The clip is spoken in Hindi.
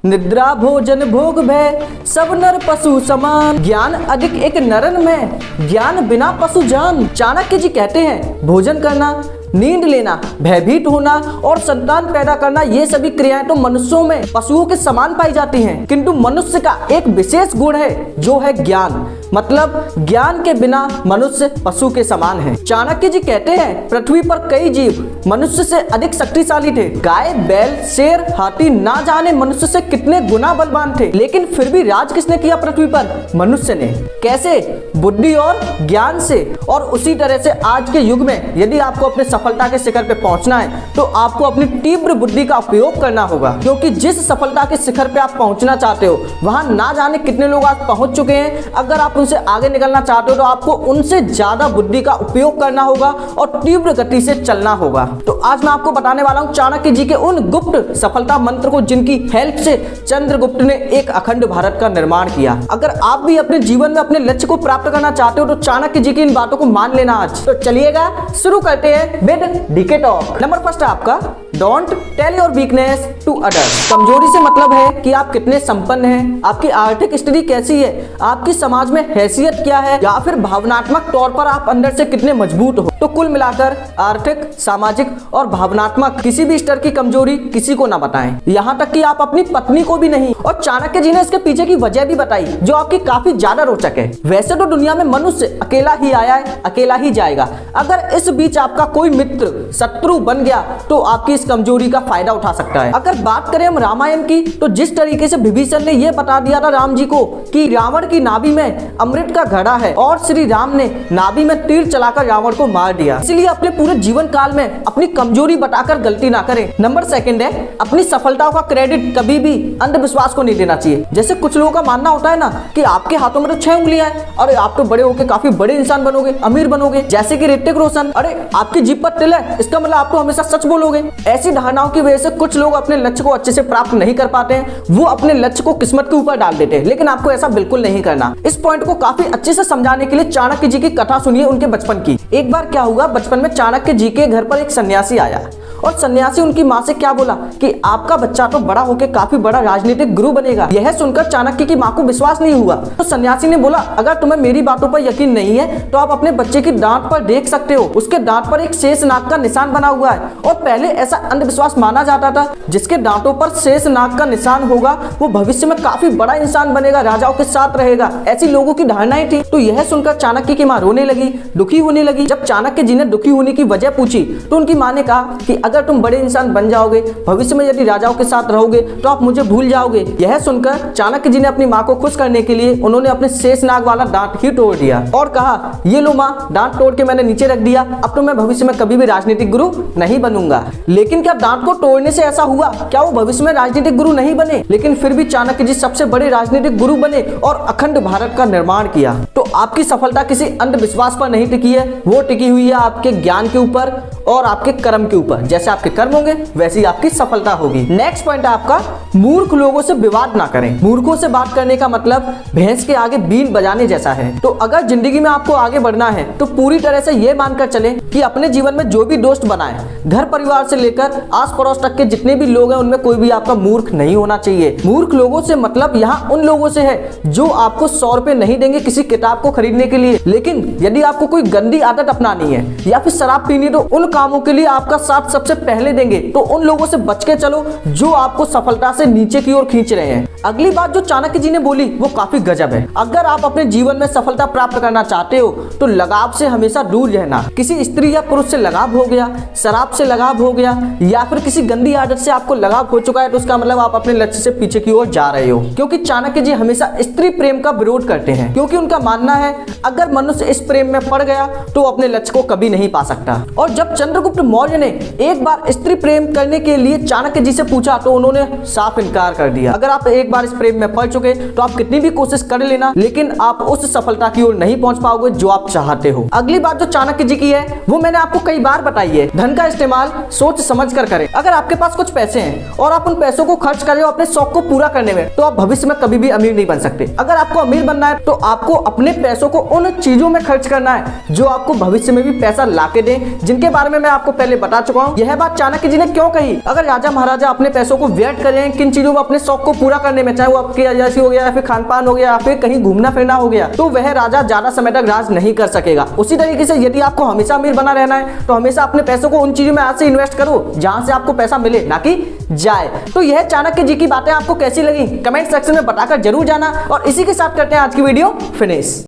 निद्रा भोजन भोग भय सब नर पशु समान। ज्ञान अधिक एक नरन में, ज्ञान बिना पशु जान। चाणक्य जी कहते हैं भोजन करना, नींद लेना, भयभीत होना और संतान पैदा करना, ये सभी क्रियाएं तो मनुष्यों में पशुओं के समान पाई जाती हैं, किंतु मनुष्य का एक विशेष गुण है जो है ज्ञान। मतलब ज्ञान के बिना मनुष्य पशु के समान है। चाणक्य जी कहते हैं पृथ्वी पर कई जीव मनुष्य से अधिक शक्तिशाली थे। गाय, बैल, शेर, हाथी ना जाने मनुष्य से कितने गुना बलवान थे, लेकिन फिर भी राज किसने किया पृथ्वी पर? मनुष्य ने। कैसे? बुद्धि और ज्ञान से। और उसी तरह से आज के युग में यदि आपको अपने सफलता के शिखर पे पहुंचना है तो आपको अपनी तीव्र बुद्धि का उपयोग करना होगा, क्योंकि जिस सफलता के शिखर पे आप पहुंचना चाहते हो वहां ना जाने कितने लोग आज पहुंच चुके हैं। अगर आप उनसे आगे निकलना चाहते हो तो आपको उनसे ज्यादा बुद्धि का उपयोग करना होगा और तीव्र गति से चलना होगा। तो आज मैं आपको बताने वाला हूं चाणक्य जी के उन गुप्त सफलता मंत्र को जिनकी हेल्प से चंद्रगुप्त ने एक अखंड भारत का निर्माण किया। अगर आप भी अपने जीवन में अपने लक्ष्य को प्राप्त करना चाहते हो तो चाणक्य जी की इन बातों को मान लेना आज। तो चलिएगा शुरू करते हैं with DK talk. Number first है आपका don't tell your weakness to others. कमजोरी से मतलब है कि आप कितने संपन्न हैं, आपकी आर्थिक स्थिति कैसी है, आपकी समाज में हैसियत क्या है, या फिर भावनात्मक तौर पर आप अंदर से कितने मजबूत हो। तो कुल मिलाकर आर्थिक, सामाजिक और भावनात्मक किसी भी स्तर की कमजोरी किसी को ना बताएं, यहाँ तक कि आप अपनी पत्नी को भी नहीं। और चाणक्य जी ने इसके पीछे की वजह भी बताई जो आपकी काफी ज्यादा रोचक है। वैसे तो दुनिया में मनुष्य अकेला ही आया है, अकेला ही जाएगा। अगर इस बीच आपका कोई मित्र शत्रु बन गया तो आपकी इस कमजोरी का फायदा उठा सकता है। अगर बात करें हम रामायण की तो जिस तरीके से विभीषण ने यह बता दिया था राम जी को कि रावण की नाभि में अमृत का घड़ा है और श्री राम ने नाभि में तीर चलाकर रावण को मार दिया। इसलिए अपने पूरे जीवन काल में अपनी कमजोरी बताकर गलती ना करें। नंबर सेकंड है अपनी सफलताओं का क्रेडिट कभी भी अंधविश्वास को नहीं देना चाहिए। जैसे कुछ लोगों का मानना होता है ना कि आपके हाथों में तो 6 उंगलियां हैं, अरे आप तो बड़े होकर काफी बड़े इंसान बनोगे, अमीर बनोगे। जैसे कि ऋतिक रोशन, अरे आपकी जीभ पर तिल है इसका मतलब आप तो हमेशा सच बोलोगे। ऐसी धारणाओं की वजह से कुछ लोग अपने लक्ष्य को अच्छे से प्राप्त नहीं कर पाते हैं, वो अपने लक्ष्य को किस्मत के ऊपर डाल देते हैं। लेकिन आपको ऐसा बिल्कुल नहीं करना। इस पॉइंट को काफी अच्छे से समझाने के लिए चाणक्य जी की कथा सुनिए उनके बचपन की। एक बार क्या हुआ, बचपन में चाणक्य जी के घर पर एक सन्यासी आया और सन्यासी उनकी माँ से क्या बोला कि आपका बच्चा तो बड़ा होकर काफी बड़ा राजनीतिक गुरु बनेगा। यह सुनकर चाणक्य की माँ को विश्वास नहीं हुआ। तो सन्यासी ने बोला अगर तुम्हें मेरी बातों पर यकीन नहीं है तो आप अपने बच्चे की दांत पर देख सकते हो, उसके दांत पर एक शेष नाग का निशान बना हुआ है। और पहले ऐसा अंधविश्वास माना जाता था जिसके दांतों पर शेष नाग का निशान होगा वो भविष्य में काफी बड़ा इंसान बनेगा, राजाओं के साथ रहेगा। ऐसी लोगों की धारणाएं थी। तो यह सुनकर चाणक्य की माँ रोने लगी, दुखी होने लगी। जब चाणक्य जी ने दुखी होने की वजह पूछी तो उनकी माँ ने कहा कि अगर तुम बड़े इंसान बन जाओगे, भविष्य में यदि राजाओं के साथ रहोगे तो आप मुझे भूल जाओगे। यह सुनकर चाणक्य जी ने अपनी माँ को खुश करने के लिए उन्होंने अपने शेष नाग वाला दांत ही तोड़ दिया और कहा ये लो माँ, दांत तोड़ के मैंने नीचे रख दिया, अब तो मैं भविष्य में कभी भी राजनीतिक गुरु नहीं बनूंगा। लेकिन क्या दांत को तोड़ने से ऐसा हुआ? क्या वो भविष्य में राजनीतिक गुरु नहीं बने? लेकिन फिर भी चाणक्य जी सबसे बड़े राजनीतिक गुरु बने और अखंड भारत का निर्माण किया। तो आपकी सफलता किसी अंधविश्वास पर नहीं टिकी है, वो टिकी हुई है आपके ज्ञान के ऊपर और आपके कर्म के ऊपर। जैसे आपके कर्म होंगे वैसी आपकी सफलता होगी। नेक्स्ट पॉइंट है आपका मूर्ख लोगों से विवाद ना करें। मूर्खों से बात करने का मतलब भैंस के आगे बीन बजाने जैसा है। तो अगर जिंदगी में आपको आगे बढ़ना है तो पूरी तरह से ये मानकर चले कि अपने जीवन में जो भी दोस्त बनाए, घर परिवार से लेकर आस पड़ोस तक के जितने भी लोग हैं उनमें कोई भी आपका मूर्ख नहीं होना चाहिए। मूर्ख लोगों से मतलब यहाँ उन लोगों से है जो आपको 100 रुपए नहीं देंगे किसी किताब को खरीदने के लिए, लेकिन यदि आपको कोई गंदी आदत अपनानी है या फिर शराब पीनी तो उन कामों के लिए आपका साथ सबसे पहले देंगे। तो उन लोगों से बच के चलो जो आपको सफलता से नीचे की ओर खींच रहे हैं। अगली बात जो चाणक्य जी ने बोली वो काफी गजब है। अगर आप अपने जीवन में सफलता प्राप्त करना चाहते हो तो लगाव से हमेशा दूर रहना। किसी स्त्री या पुरुष से लगाव हो गया, शराब से लगाव हो गया या फिर किसी गंदी आदत से आपको लगाव हो चुका है तो उसका मतलब आप अपने लक्ष्य से पीछे की ओर जा रहे हो। क्योंकि चाणक्य जी हमेशा स्त्री प्रेम का विरोध करते हैं, क्योंकि उनका मानना है अगर मनुष्य इस प्रेम में पड़ गया तो अपने लक्ष्य को कभी नहीं पा सकता। और जब चंद्रगुप्त मौर्य ने एक बार स्त्री प्रेम करने के लिए चाणक्य जी से पूछा तो उन्होंने साफ इनकार कर दिया। अगर आप एक बार इस प्रेम में पड़ चुके तो आप कितनी भी कोशिश कर लेना लेकिन आप उस सफलता की ओर नहीं पहुंच पाओगे जो आप चाहते हो। अगली बात जो चाणक्य जी की है वो मैंने आपको कई बार बताई है, धन का इस्तेमाल सोच समझ कर करें। अगर आपके पास कुछ पैसे हैं और आप उन पैसों को खर्च कर रहे हो अपने शौक को पूरा करने में तो आप भविष्य में कभी भी अमीर नहीं बन सकते। अगर आपको अमीर बनना है तो आपको अपने पैसों को उन चीजों में खर्च करना है जो आपको भविष्य में भी भी पैसा लाके दें, जिनके बारे में मैं आपको पहले बता चुका हूँ। यह बात चाणक्य जी ने क्यों कही? अगर राजा महाराजा अपने पैसों को व्यर्थ करें किन चीजों में, अपने शौक को पूरा करने में, चाहे वो आपकी अयाशी हो गया या फिर खान पान हो गया या फिर कहीं घूमना फिरना हो गया, तो वह राजा ज्यादा समय तक राज नहीं कर सकेगा। उसी तरीके से यदि आपको हमेशा अमीर बना रहना है तो हमेशा अपने पैसों को उन चीजों में आज से इन्वेस्ट करो जहां से आपको पैसा मिले, ना कि जाए। तो यह चाणक्य जी की बातें आपको कैसी लगी कमेंट सेक्शन में बताकर जरूर जाना। और इसी के साथ करते हैं आज की वीडियो फिनिश।